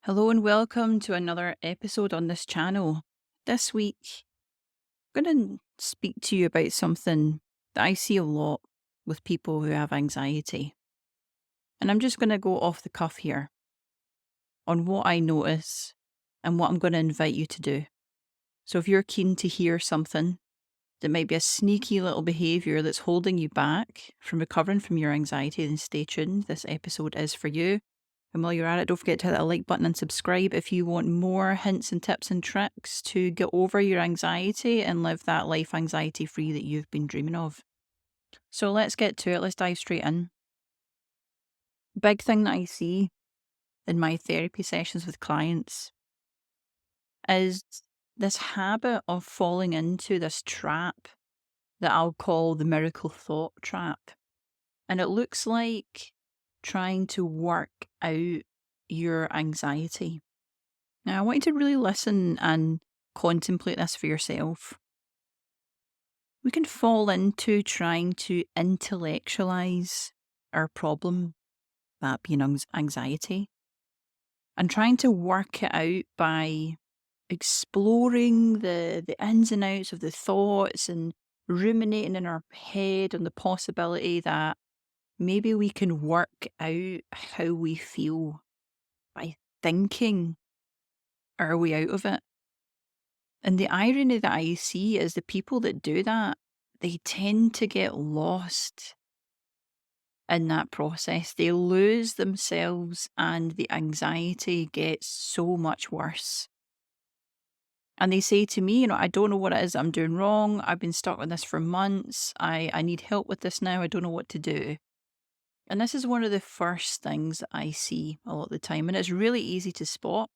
Hello and welcome to another episode on this channel. This week, I'm going to speak to you about something that I see a lot with people who have anxiety. And I'm just going to go off the cuff here on what I notice and what I'm going to invite you to do. So if you're keen to hear something that might be a sneaky little behaviour that's holding you back from recovering from your anxiety, then stay tuned. This episode is for you. And while you're at it, don't forget to hit that like button and subscribe if you want more hints and tips and tricks to get over your anxiety and live that life anxiety free that you've been dreaming of. So let's get to it. Let's dive straight in. Big thing that I see in my therapy sessions with clients is this habit of falling into this trap that I'll call the miracle thought trap. And it looks like trying to work out your anxiety. Now, I want you to really listen and contemplate this for yourself. We can fall into trying to intellectualize our problem, that being anxiety, and trying to work it out by exploring the ins and outs of the thoughts and ruminating in our head on the possibility that maybe we can work out how we feel by thinking our way out of it. And the irony that I see is the people that do that, they tend to get lost in that process. They lose themselves and the anxiety gets so much worse. And they say to me, I don't know what it is I'm doing wrong. I've been stuck with this for months. I need help with this now. I don't know what to do. And this is one of the first things that I see a lot of the time. And it's really easy to spot.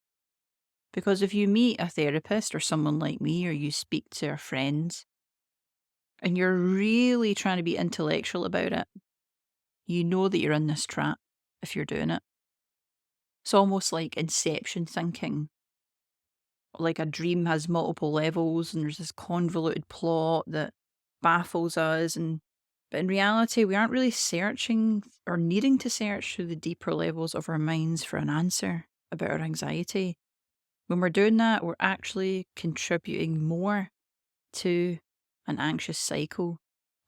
Because if you meet a therapist or someone like me, or you speak to a friend, and you're really trying to be intellectual about it, you know that you're in this trap if you're doing it. It's almost like inception thinking. Like a dream has multiple levels and there's this convoluted plot that baffles us. But in reality, we aren't really searching or needing to search through the deeper levels of our minds for an answer about our anxiety. When we're doing that, we're actually contributing more to an anxious cycle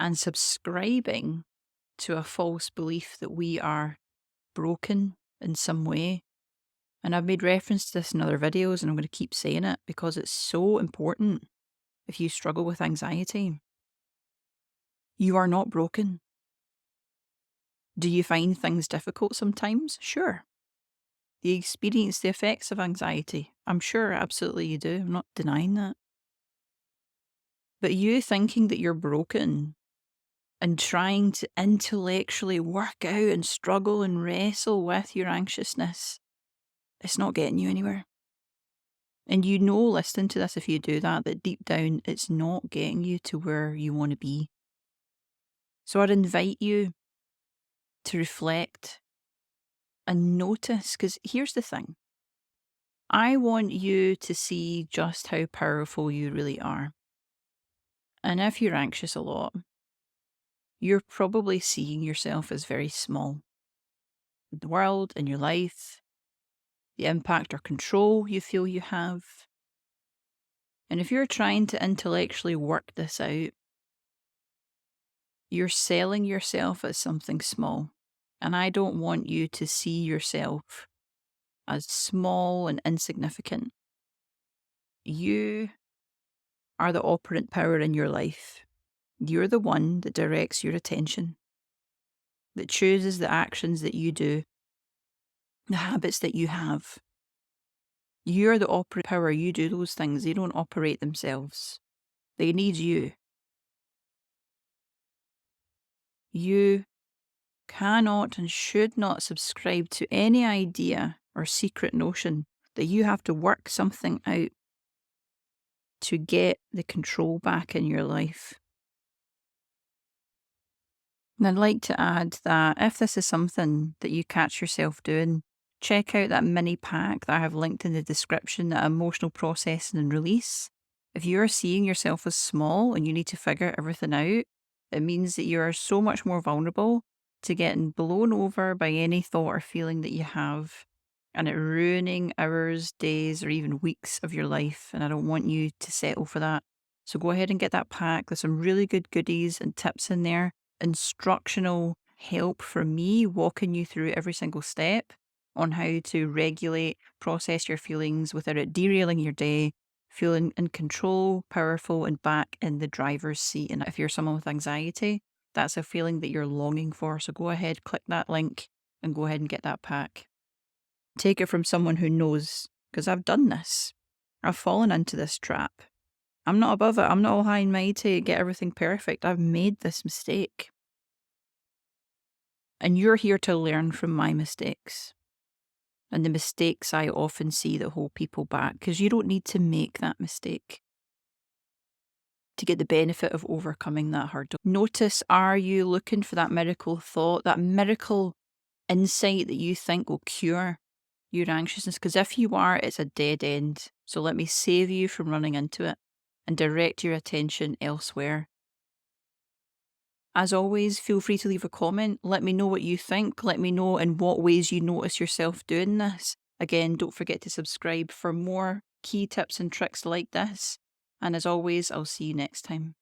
and subscribing to a false belief that we are broken in some way. And I've made reference to this in other videos, and I'm going to keep saying it because it's so important if you struggle with anxiety. You are not broken. Do you find things difficult sometimes? Sure. Do you experience the effects of anxiety? I'm sure absolutely you do. I'm not denying that. But you thinking that you're broken and trying to intellectually work out and struggle and wrestle with your anxiousness, it's not getting you anywhere. And listening to this, if you do that, that deep down, it's not getting you to where you want to be. So I'd invite you to reflect and notice, because here's the thing. I want you to see just how powerful you really are. And if you're anxious a lot, you're probably seeing yourself as very small. The world and your life, the impact or control you feel you have. And if you're trying to intellectually work this out, you're selling yourself as something small. And I don't want you to see yourself as small and insignificant. You are the operant power in your life. You're the one that directs your attention, that chooses the actions that you do, the habits that you have. You're the operant power. You do those things. They don't operate themselves. They need you. You cannot and should not subscribe to any idea or secret notion that you have to work something out to get the control back in your life. And I'd like to add that if this is something that you catch yourself doing, check out that mini pack that I have linked in the description, that emotional processing and release. If you're seeing yourself as small and you need to figure everything out, it means that you are so much more vulnerable to getting blown over by any thought or feeling that you have. and it ruining hours, days, or even weeks of your life. And I don't want you to settle for that. So go ahead and get that pack. There's some really good goodies and tips in there, instructional help from me walking you through every single step on how to regulate, process your feelings without it derailing your day, feeling in control, powerful, and back in the driver's seat. And if you're someone with anxiety, that's a feeling that you're longing for. So go ahead, click that link, and go ahead and get that pack. Take it from someone who knows, because I've done this. I've fallen into this trap. I'm not above it. I'm not all high and mighty, get everything perfect. I've made this mistake. And you're here to learn from my mistakes and the mistakes I often see that hold people back, because you don't need to make that mistake to get the benefit of overcoming that hurdle. Notice, are you looking for that miracle thought, that miracle insight that you think will cure your anxiousness? Because if you are, it's a dead end. So let me save you from running into it and direct your attention elsewhere. As always, feel free to leave a comment. Let me know what you think. Let me know in what ways you notice yourself doing this. Again, don't forget to subscribe for more key tips and tricks like this. And as always, I'll see you next time.